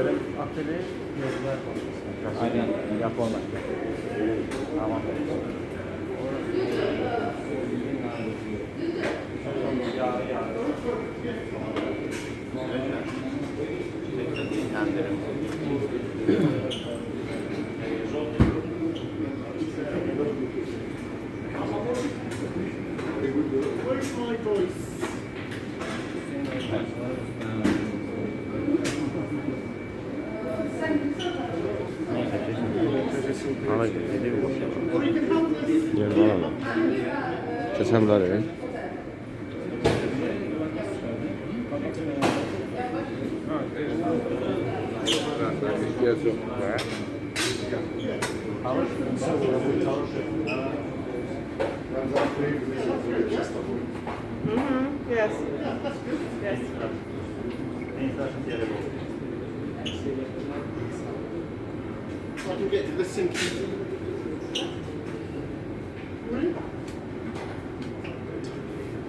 Atölye yazılar konuşması. Aynen, Japonlar. Tamam. Where's my voice? Ama dedi bir boş Or you can have this. Yarın alalım. Çesem daha iyi. Yes. Yes. So I can get to the sink. Right?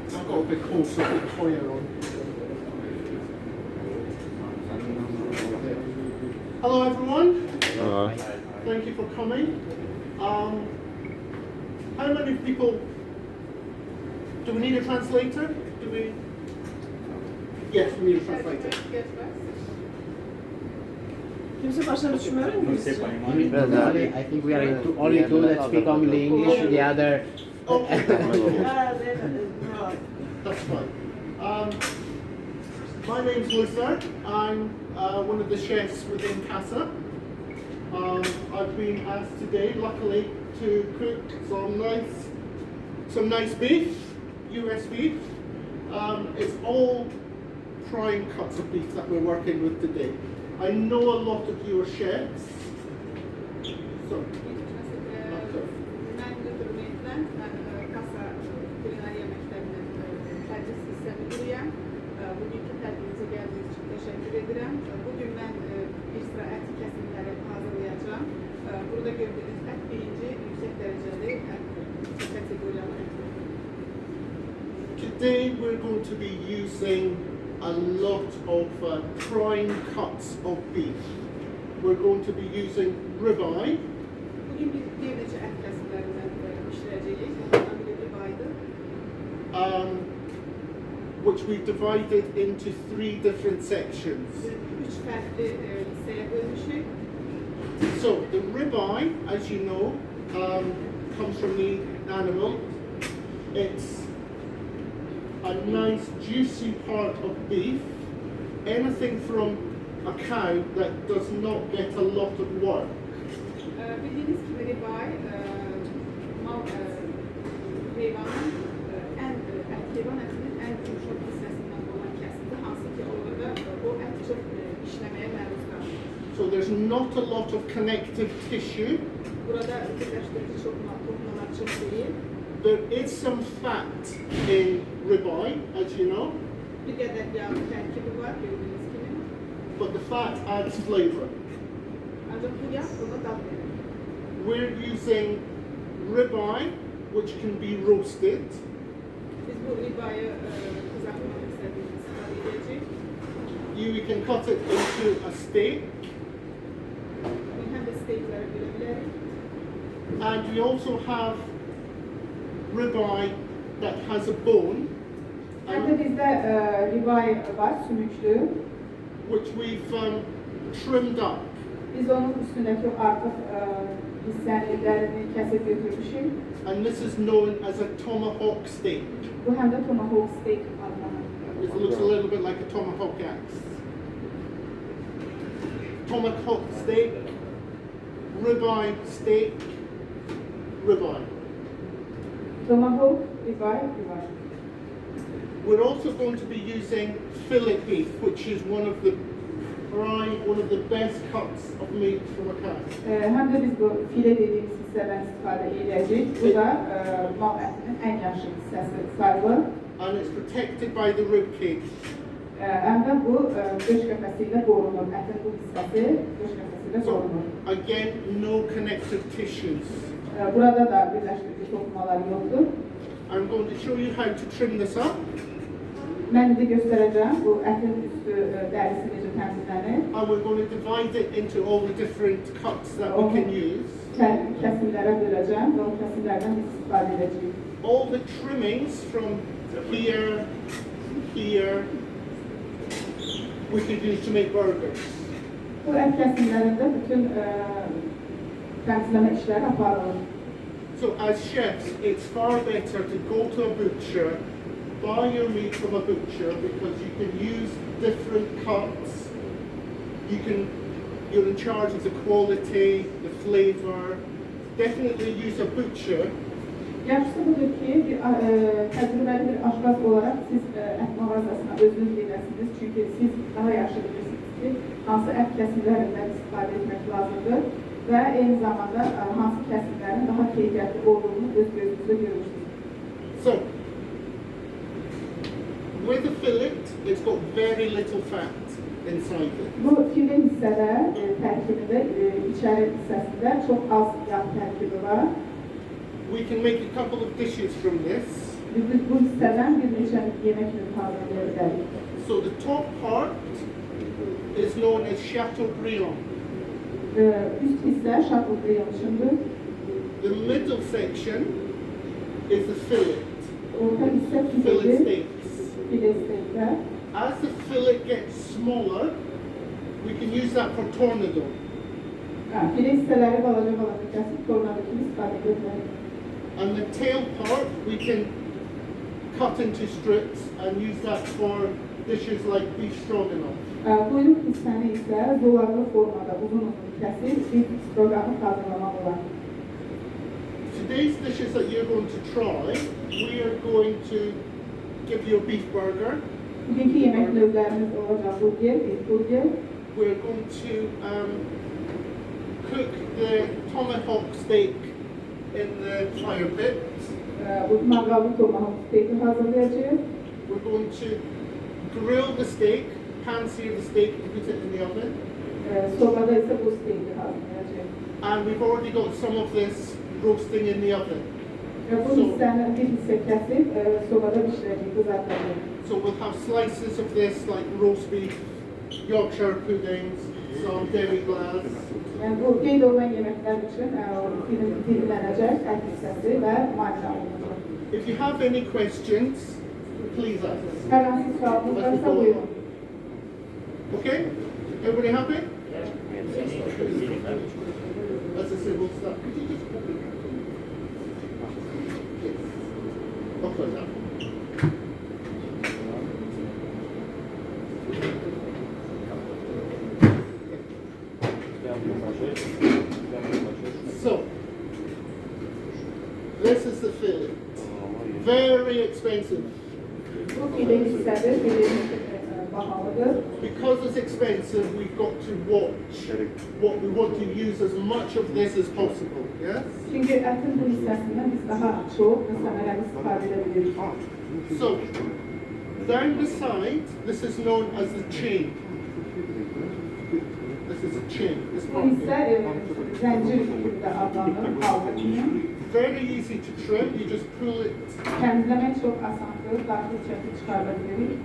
I've got a big horse, I've got foyer on. Hello everyone, thank you for coming. How many people, do we need a translator? Do we? Yes, we need a translator. Kimse başına düşünmüyor mu? I think we are only two that speak only English. The other. Okay, No. that's fine. My name's Luther. I'm one of the chefs within Casa. I've been asked today, luckily, to cook some nice beef, US beef. It's all prime cuts of beef that we're working with today. I know a lot of you are chefs. So, okay. Ben Lütfü'den kasa kulinari yemeklerinin tercih sistemi bugünkü tercihinize geldiğiniz için teşekkür ederim. Bugün ben bir sıra et kesimleri hazırlayacağım. Burada gördüğünüz et birinci yüksek dereceli et kategorileri. Today we're going to be using a lot of prime cuts of beef. We're going to be using ribeye. Bugün bir nece et kesimlerinden pişireceğiz. Onlardan biri ribaydı. Which we've divided into 3 different sections. Üç farklı listeye bölmüştük. So the ribeye, as you know, comes from the animal. It's a nice juicy part of beef. Anything from a cow that does not get a lot of work. Bildiğiniz gibi ribay, hayvanın hayvan etinin en yumuşak hissesinden olan kesimde. Hansı ki orada o et çok işlemeye maruz kalıyor. So there's not a lot of connective tissue. Burada birleştirici toplamalar çok değil. There is some fat in ribeye, as you know, Bir adet yağ terkibi var gördüğünüz gibi. but the fat adds flavor. Ancak bu yağ ona tat verir. We're using ribeye, which can be roasted. Biz bu ribayı kızartmak istediğimiz sadece You can cut it into a steak, hem de steakleri bilebiliriz. and we also have ribeye that has a bone, Hem de bizde ribeye var, sümüklü. which we've trimmed up. Biz onun üstündeki artık hisselerini kesip götürmüşük. And this is known as a tomahawk steak. Bu hem de tomahawk steak adına. It looks a little bit like a tomahawk axe. Tomahawk steak, ribeye steak, ribeye. Tomahawk, ribeye. We're also going to be using fillet beef, which is one of the best cuts of meat from a cow. Hem de biz bu file dediğimiz hisseden istifade edeceğiz. Bu da mal etinin en yaşlı hissesi sarılı. And it's protected by the rib cage. Hem de bu döş kafesiyle korunur. Etin bu hissesi döş kafesiyle So korunur. again, no connective tissues. Burada da birleştirici toplamalar yoktur. I'm going to show you how to trim this up. Mən indi göstərəcəm bu ətin üstü dərisi necə təmizlənir. And we're going to divide it into all the different cuts that we can use. Kəsimlərə böləcəm və o kəsimlərdən biz istifadə edəcəyik. All the trimmings from here, here, we could use to make burgers. Bu ət kəsimlərində bütün təmizləmə işləri aparılır. So as chefs, it's far better to go to a butcher, buy your meat from a butcher because you can use different cuts. You're in charge of the quality, the flavor. Definitely use a butcher. Yaxşısı budur ki, təcrübəli bir aşpaz olaraq siz ət mağazasına özünüz gedəsiniz. Çünki siz daha yaxşı bilirsiniz ki, hansı ət kəsimlərindən istifadə etmək lazımdır və eyni zamanda hansı kəsimlərin daha keyfiyyətli olduğunu öz gözünüzdə görürsünüz. So, with the fillet, it's got very little fat inside it. Bu filə hissədə, tərkibində, içəri hissəsində çox az yağ tərkibi var. We can make a couple of dishes from this. Biz bu hissədən bir neçə yemək hazırlaya bilərik. So the top part is known as Chateaubriand. Üst hissə Chateaubriand üçündür. The middle section is the fillet. Orta hissə Fillet filədir, steaks. filə steyklər. As the fillet gets smaller, we can use that for tornado. Filə hissələri balaca kəsib tornado kimi istifadə edilir. And the tail part, we can cut into strips and use that for dishes like beef stroganoff. Quyruq hissəni isə dolarlı formada uzun kəsib bir proqramı hazırlamaq olar. Today's dishes that you're going to try, we are going to give you a beef burger. Bugünkü yemək növlərimiz olacaq burger, beef burger. We're going to cook the tomahawk steak in the fire pit. Bu manqallı tomahawk steyki hazırlayacağıq. We're going to grill the steak, pan-sear the steak and put it in the oven. Sobada isə bu steyki hazırlayacağıq. And we've already got some of this roasting in the oven. Bu hissəni bir hissə kəsib sobada bişirəcəyik, qızartacağıq. So we'll have slices of this like roast beef, Yorkshire puddings, some demi-glace. Yəni bu qeyd olunan yeməklər üçün dilimlənəcək ət hissəsi və marina olunacaq. If you have any questions, please ask. Hər hansı sualınız varsa buyurun. Okay? Everybody happy? That's a simple start. Could you just open it? Yes. Off like that. So, this is the fillet. Very expensive. Bu filə hissədir, filemiz bahalıdır. Because it's expensive, we've got to watch what we want to use as much of this as possible. Yes? Çünki ətin bu hissəsindən biz daha çox məsələləri istifadə edə bilirik. So, down the side, this is known as the chin. This is a chin. This Bu part hissə here. zəncir kimi də adlanır, halqa kimi. Very easy to trim. You just pull it. Təmizləmək çox asandır, daxil çəkib çıxarda bilirik.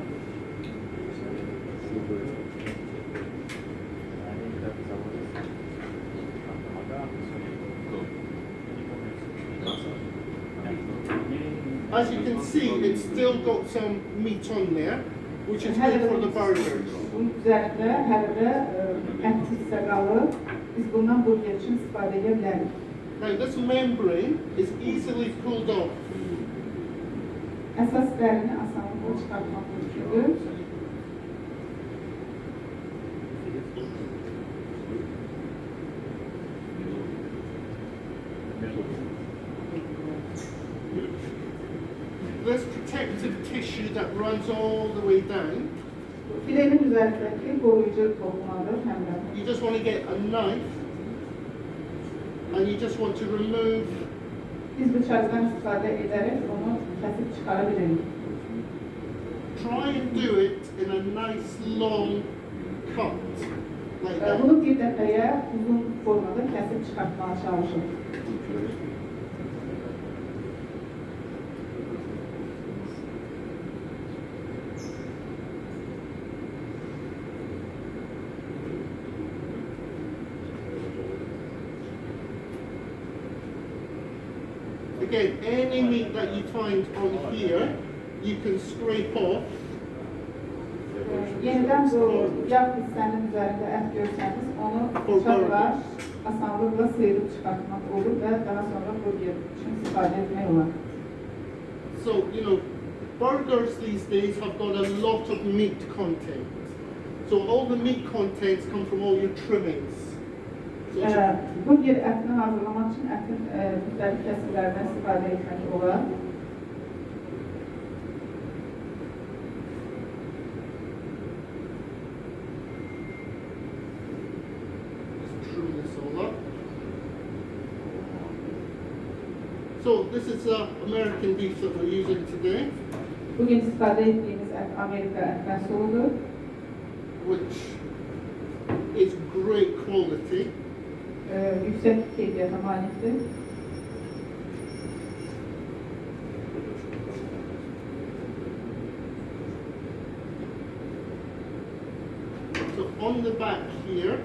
As you can see, it's still got some meat on there, which is good for the burgers. Bunun üzərində hələ də ət hissə qalır. Biz bundan burger üçün istifadə edə bilərik. Now, this membrane is easily pulled off. Əsas dərini asanlıqla çıxartmaq mümkündür. This protective tissue that runs all the way down, Filenin üzərindəki qoruyucu toxumadır həmdə. you just want to get a knife and you just want to remove. Biz bıçaqdan istifadə edərək onu kəsib çıxara bilirik. Try and do it in a nice long cut, like that. Bunu bir dəfəyə uzun formada kəsib çıxartmağa çalışın. Again, any meat that you find on here, you can scrape off. Yeniden bu yağ hissənin üzərində ət görsəniz, onu bıçaqla asanlıqla sıyırıb çıxartmaq olur və daha sonra burger üçün istifadə etmək olar. So, you know, burgers these days have got a lot of meat content. So all the meat contents come from all your trimmings. So Burger ətini hazırlamaq üçün ətin müxtəlif kəsirlərindən istifadə etmək olar. So this is American beef that we're using today. Bugün istifadə etdiyimiz ət Amerika ət məhsuludur. Which is great quality. Yüksək keyfiyyətə malikdir. So on the back here,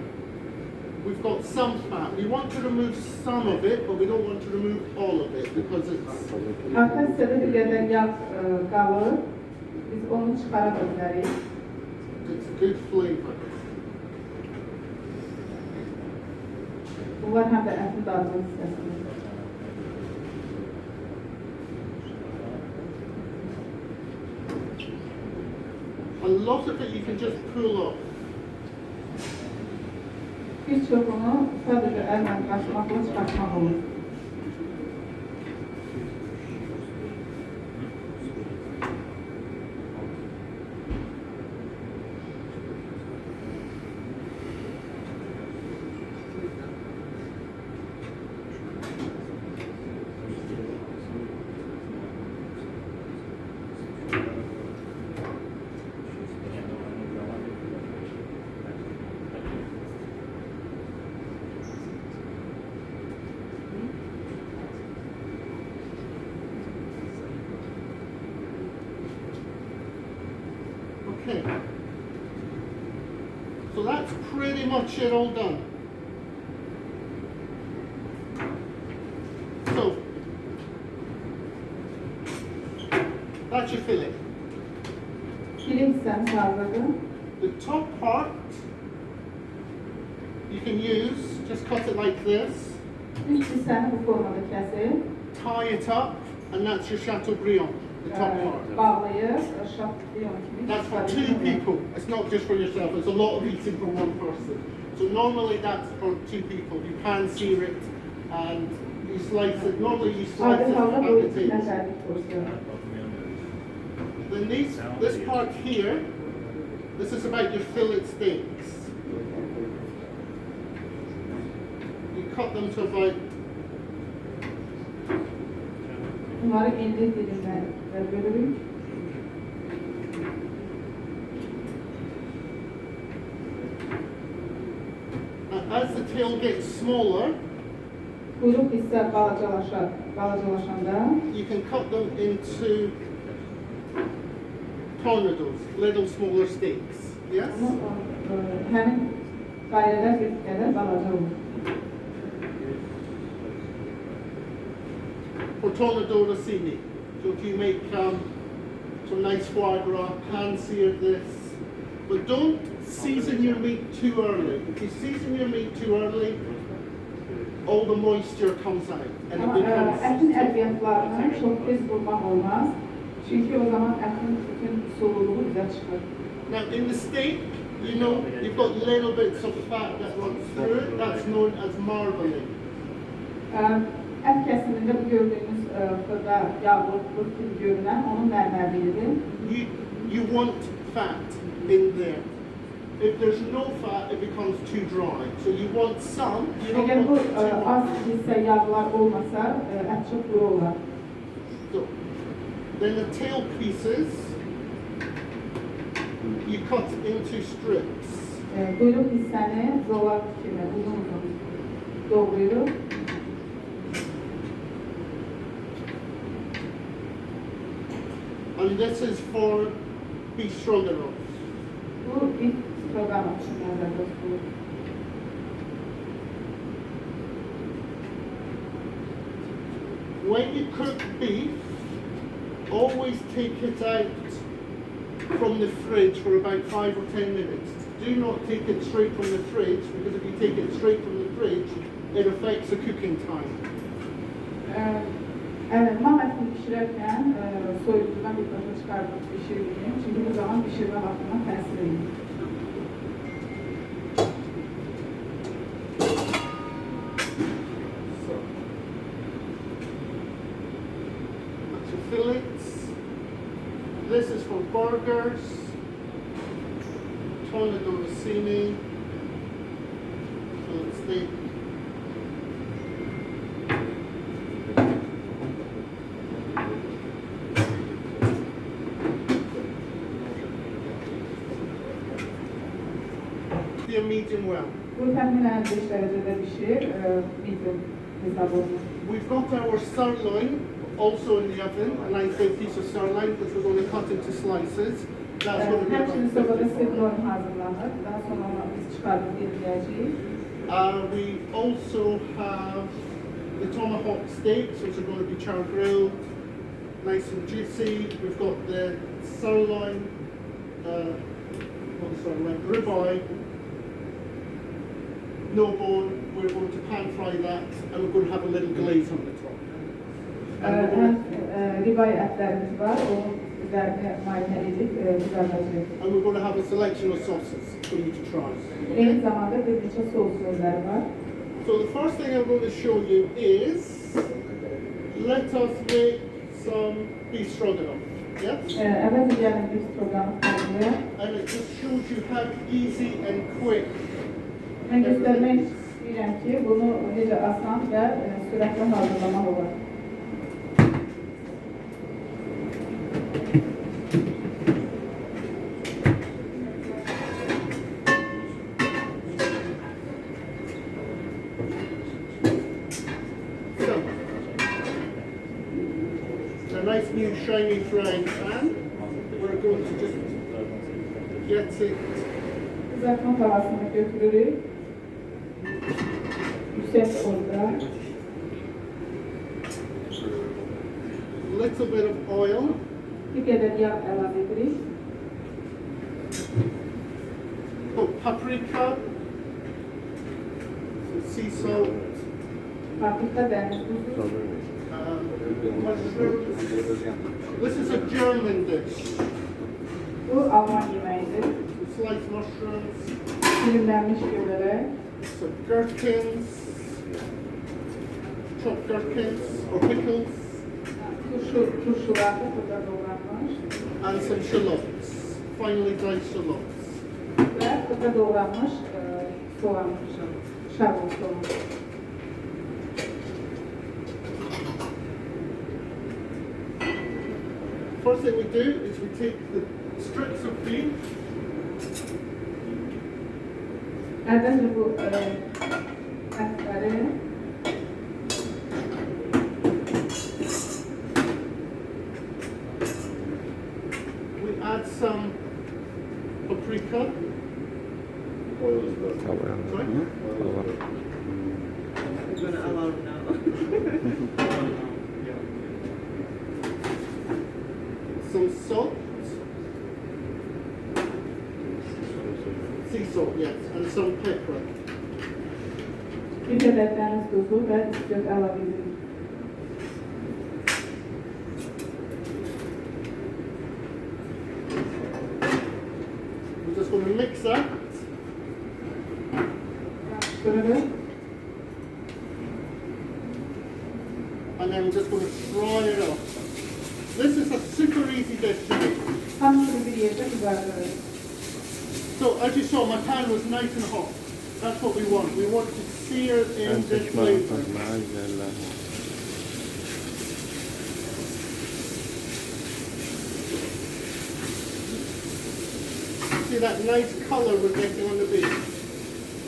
we've got some fat. We want to remove some of it, but we don't want to remove all of it because it's... Arka hissədə bir qədər yağ qalır. Biz onu çıxara bilərik. It's good flavor. Bunlar həm də ətin dadlı hissəsidir. A lot of it you can just pull off. Bir çoxunu sadəcə əllə qaçmaqla çıxartmaq olur. Okay. So that's pretty much it all done. So that's your fillet. Filə hissəmiz hazırdır. The top part you can use, just cut it like this, Üst hissəni bu formada kəsib, tie it up, and that's your Chateaubriand, the top part. bağlayıb, şaplyon kimi That's for istifadə two edilir. people. It's not just for yourself. It's a lot of eating for one person. So normally that's for two people. You pan sear it and you slice it. Normally you slice Adi it halda at bu the iki table. nəfərlik porsiyon. Then this part here, this is about your fillet steaks. You cut them to about Bunları indi dilimlə bölürük. as the tail gets smaller, Kuyruk hissə balacalaşanda you can cut them into tornadoes, little smaller steaks. Yes? həmin dairələr bir qədər balaca olur. For tornado rossini. So if you make some nice foie gras, pan sear this. But don't season your meat too early. If you season your meat too early, all the moisture comes out and it Amma becomes ətin ədviyyatlarını çox tez vurmaq olmaz. Çünki o zaman ətin bütün soluluğu bizə çıxır. Now in the steak, you know, you've got little bits of fat that runs through it. That's known as marbling. Ət kəsimində bu gördüyünüz xırda yağlılıqlı kimi görünən onun mərmərliyidir. You want fat in there. If there's no fat, it becomes too dry. So you want some. You don't Əgər bu want too az much. hissə yağlar olmasa, ət çox quru olar. So, then the tail pieces, you cut into strips. Quyruq hissəni zolaq kimi uzun-uzun doğrayırıq. And this is for beef stroganoff. Bu bir proqram üçün nəzərdə tutulur. when you cook beef, always take it out from the fridge for about 5 or 10 minutes. Do not take it straight from the fridge, because if you take it straight from the fridge, it affects the cooking time. Evet, mal etini pişirirken soyucudan bir parça çıkartıp pişirmeyin. Çünkü bu zaman pişirme vaktine tesir edin. That's your fillets. This is for burgers. Tongue de Rossini. Fillet steak. A medium well. Bu tahminen 5 derecede pişir, medium hesabı olsun. We've got our sirloin also in the oven, a nice big piece of sirloin which we're going to cut into slices. That's going to be Hepsini about sobada 50 sirloin hazırlanır. Daha sonra onu biz çıkartıp dilimleyeceğiz. We also have the tomahawk steaks, which are going to be char grilled, nice and juicy. We've got the sirloin, ribeye, no bone. We're going to pan fry that, and we're going to have a little glaze on the top. Ribeye etlerimiz var, onun üzerine marine edip kızartacağız. And we're going to have a selection of sauces for you to try. Aynı zamanda bir neçe sos sözleri var. So the first thing I'm going to show you is, let us make some beef stroganoff. Yeah? Evet, diyelim bir stroganoff hazırlıyor. And it just shows you how easy and quick. Ben göstermek istedim ki bunu necə asan və sürətli hazırlamaq olar. So, a nice new shiny frying pan. We're going to just get it. Kızartma tavasını götürürük. Yüksek orada. Little bit of oil. Bir qədər yağ əlavə edirik. Put paprika. Some sea salt. Paprika, dəniz tuzu. Mushrooms. This is a German dish. Bu Alman yeməyidir. Sliced mushrooms. Dilimlənmiş göbələk. Some gherkins. Chopped gherkins or pickles. Turşular da burada doğranmış. And some shallots. Finely diced shallots. Və burada doğranmış soğan, şarol soğan. First thing we do is we take the strips of beef. Əvvəlcə bu ətləri We add some paprika. Tamam. Sorry? Tamam. I'm gonna allow now. Some salt. Sea salt, yes, and some pepper. bir qədər dəniz tuzu və istiot əlavə edirik. We're just going to mix that. Qarışdırırıq. And then we're just going to fry it up. This is a super easy dish to make. Hamısını bir yerdə qızardırırıq. So as you saw, my pan was nice and hot. That's what we want. We want to sear in the flavor. See that nice color we're getting on the beef?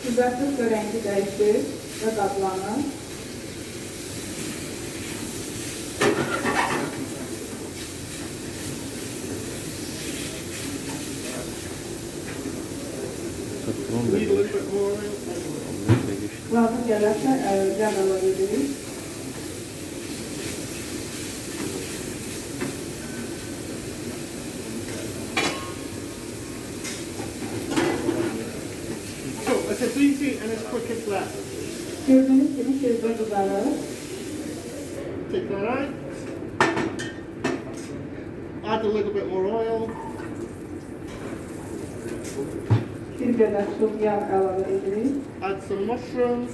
Qızartdıqca rəngi dəyişir və dadlanır. Need a little bit more oil. Lazım gələrsə yağ əlavə edirik. easy and as quick as that. Gördüğünüz gibi közde kızarır. Take that out. Add a little bit more oil. Bir qədər çox yağ əlavə edirik. Add some mushrooms.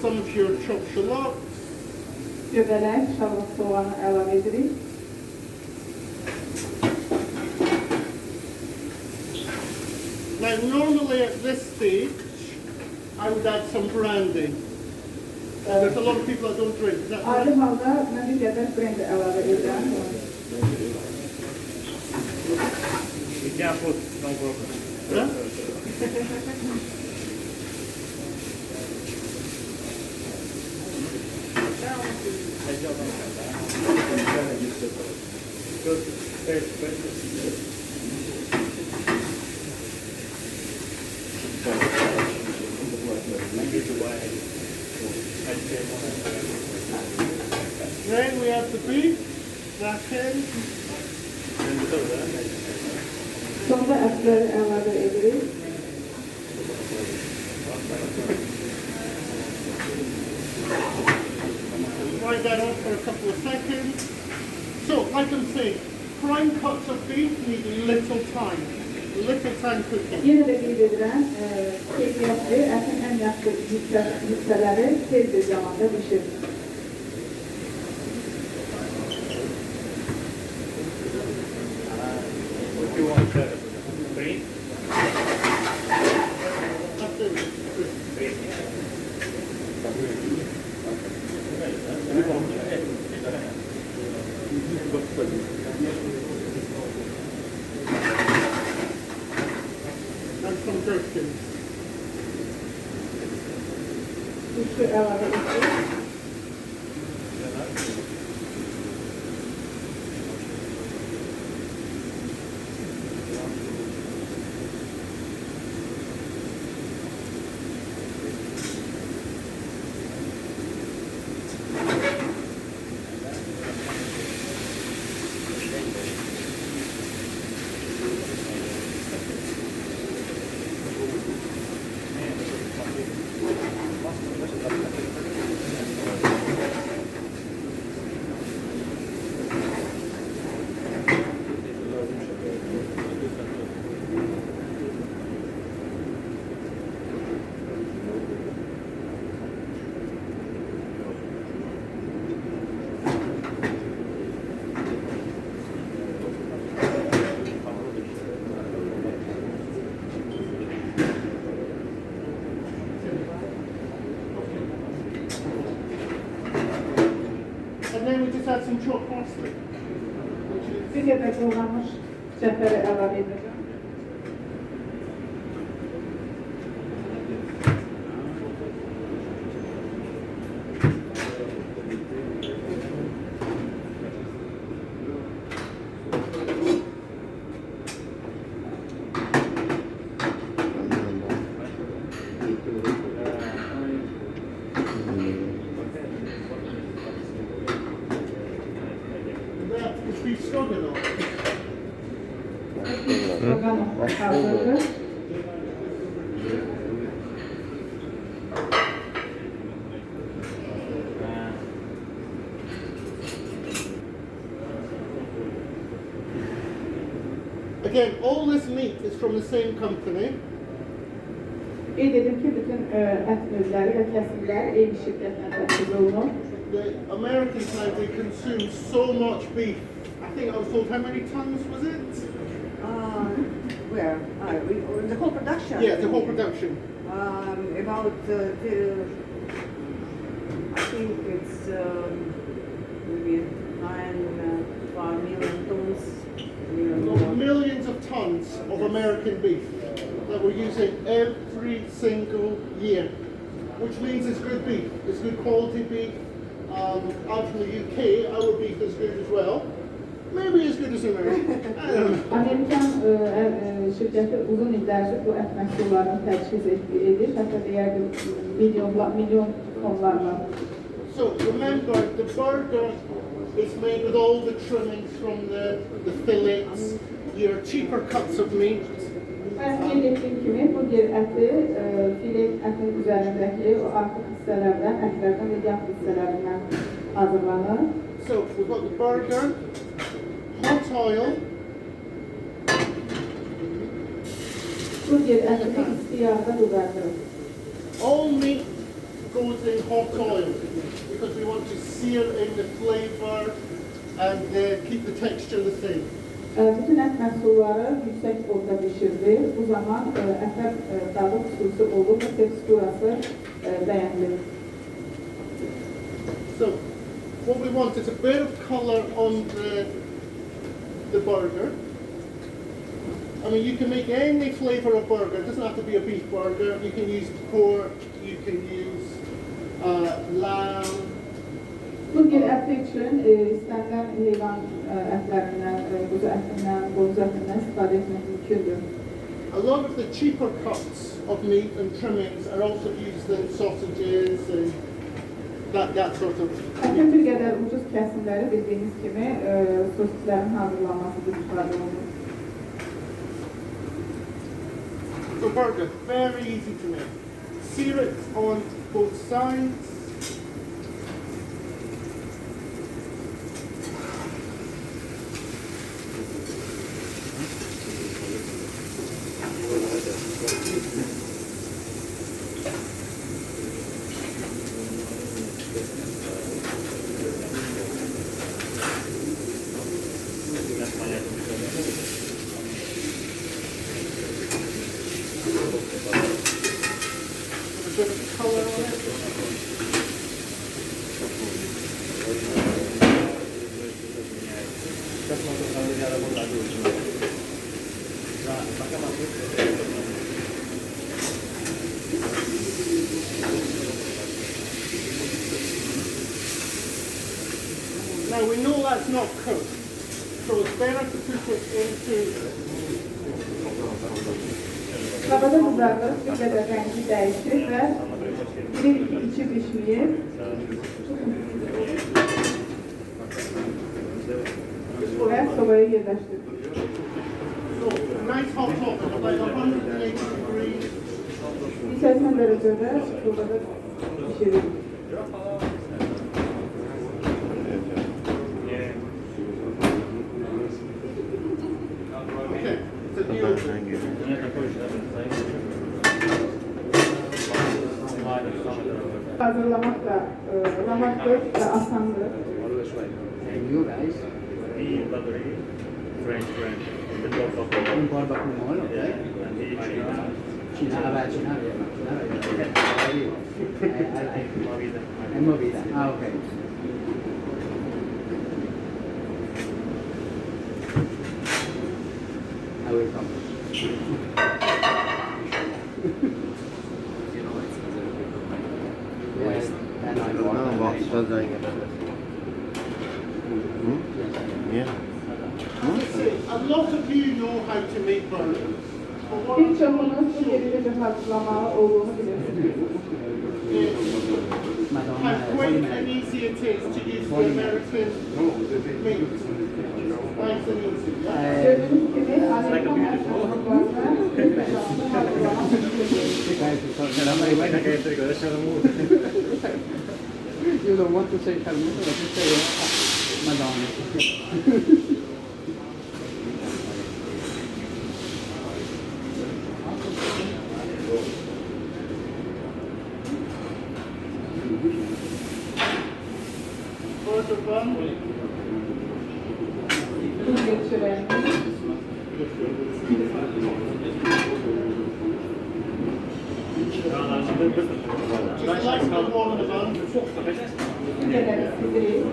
Some of your chopped shallots. Göbələk, şalot soğanı əlavə edirik. Now, normally at this stage, I would add some brandy. There's a lot of people that don't drink. Is that Adi right? halda mən bir qədər brendi əlavə edirəm. You can put no problem. Yeah? Then we have the beef, that in. Sonra ətləri əlavə edirik. Fry that up for a couple of seconds. So, like I'm saying, prime cuts of beef need little time. Little time cooking. Yenə də qeyd edirəm, keyfiyyətli, ətin ən yaxşı hissələri tez bir zamanda bişir. If you want green, That's it. And some gherkins. Tuşu əlavə edirik. And then we just add some chopped parsley. Which is Bir qədər doğranmış cəfəri əlavə edəcəm. that is beef stroganoff. Stroganoff hazırdır. Again, all this meat is from the same company. Qeyd edim ki, bütün ət növləri və kəsimlər eyni şirkətlə təchiz olunur. The Americans now, they consume so much beef. I think I was told, how many tons was it? Where? The whole production? Yeah, the whole production. About, I think it's maybe 5 million tons. Millions of tons of American beef that we're using every single year, which means it's good beef, it's good quality beef. Out from the UK, our beef is good as well. Maybe as good as American. I don't know. Amerikan şirkəti uzun illərdir bu ət məhsullarını təchiz edir. Hətta deyərdim milyon tonlarla. So remember, the burger It's made with all the trimmings from the fillets, your cheaper cuts of meat. Ben belirttiğim gibi burger eti, file etin üzerindeki o artık hisselerden, etlerden ve yağ hisselerinden hazırlanır. So we've got the burger, hot oil, Burger etini isti yağda kızartırız. all meat goes in hot oil because we want to sear in the flavour and keep the texture the same. Bütün et məhsulları yüksək odda pişirilir. Bu zaman ətlər dadı xüsusi olur və teksturası bəyənilir. So what we want is a bit of colour on the burger. I mean, you can make any flavour of burger. It doesn't have to be a beef burger. You can use pork, you can use lamb. Burger əti üçün istənilən heyvan ətlərindən, quzu ətindən, qoyun ətindən istifadə etmək mümkündür. A lot of the cheaper cuts of meat and trimmings are also used in sausages and that sort of. Ətin bir qədər ucuz kəsimləri bildiyiniz kimi sosislərin hazırlanması istifadə olunur. So burger, very easy to make. Sear it on both sides. A bit of colour on it. Now we know that's not cooked, so it's better to put it into. Tavada kızartırız, bir qədər rəngi dəyişir və içi pişməyir. Və sobaya yerləşdirilir. So nice hot oven, about 180 degrees. 180 dərəcədə sobada pişirilir. Okay, so you Hazırlamak da rahattır ve asandır. And you guys, French, the top of the un barbacoa mole, okay? Cina, vabbè, Cina, è movida. Ah, ok. I will come. Yes, and I No, what does that get? Yeah. a lot of you know how to make burgers. But what Birçoğunuz bu gerileri hazırlama olduğunu bilirsiniz. Madonna, how quick and easy it is to use the American meat. Nice and easy. Yeah? Gördüğünüz gibi Amerikan mutfağında hazırlamak You don't want to say Sharmuta, but you say Madonna. Burger bun. burger çöreğini. Just like the one on the bun. Bir kadar istediği.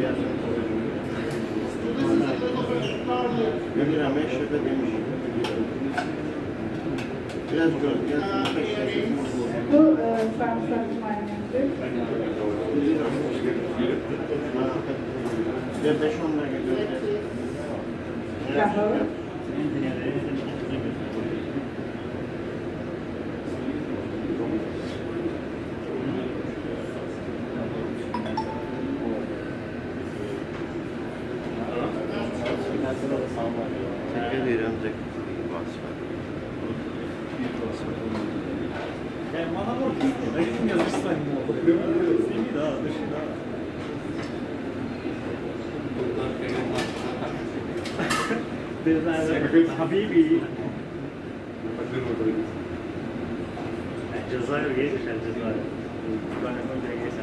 Biraz So this is a little bit garlic. 1 lira 5 lira demiş. Biraz gör. Biraz Mayonnaise. Bu sarımsak mayonezi. Ya 5-10 lira gidiyor. Lettuce. Yahağı. Teşekkür ederim. Basma. حبيبي الجزائر جيش الجزائر انا كنت جيش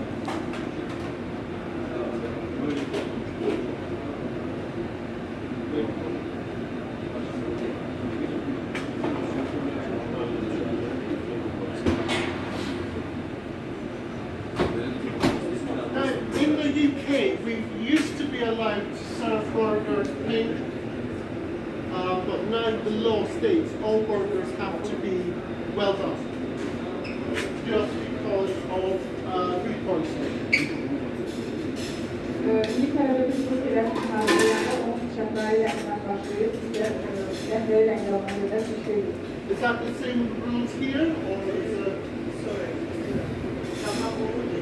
Now, in the UK, we used to be allowed to serve burgers pink, but now the law states all burgers have to be well done, just because of food poisoning. İngiltere'de biz bu kireç harcayanda 10 şeftali renginden başlıyor. Size şeftali rengi olmalı da bir şey. Is that the same rules here, or is it? Sorry. Tamam oldu.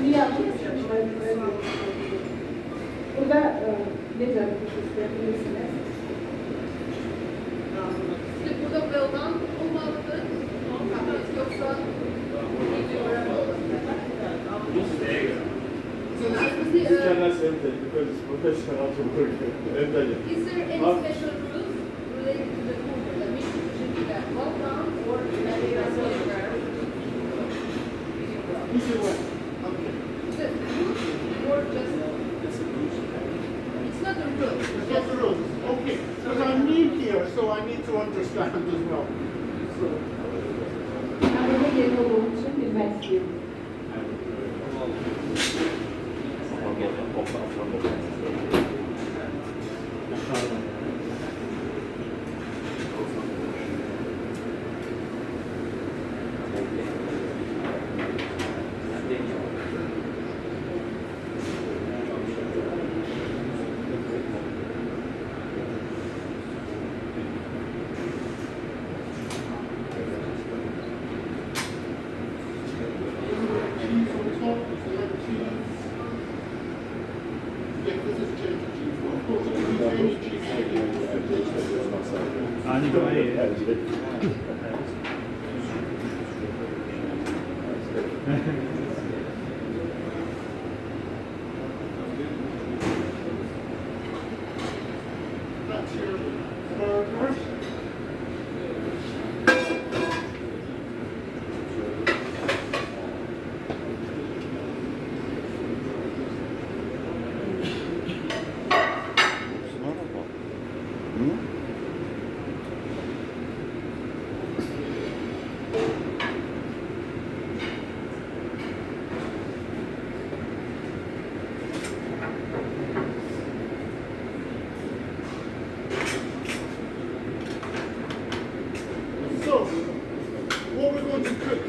Niye yapıyorsunuz? Burada ne zarfı isteyebilirsiniz? İşte burada weldan olmalıdır. Yoksa You cannot send it because it's professional to work. Is there any special rules related to the food that means it should be that well done or that they are somewhere? Either way. Okay. Is it rules or just it's not a rule. Get the rules. Okay. Because I'm new here, so I need to understand as well. So, Ben burada yeni olduğum için bilmek istiyorum. cheese on top, is there cheese? Yeah, this is cheddar cheese. Of course, you can use any cheese. ani böyle That's your burger. Sonra bak. Hı?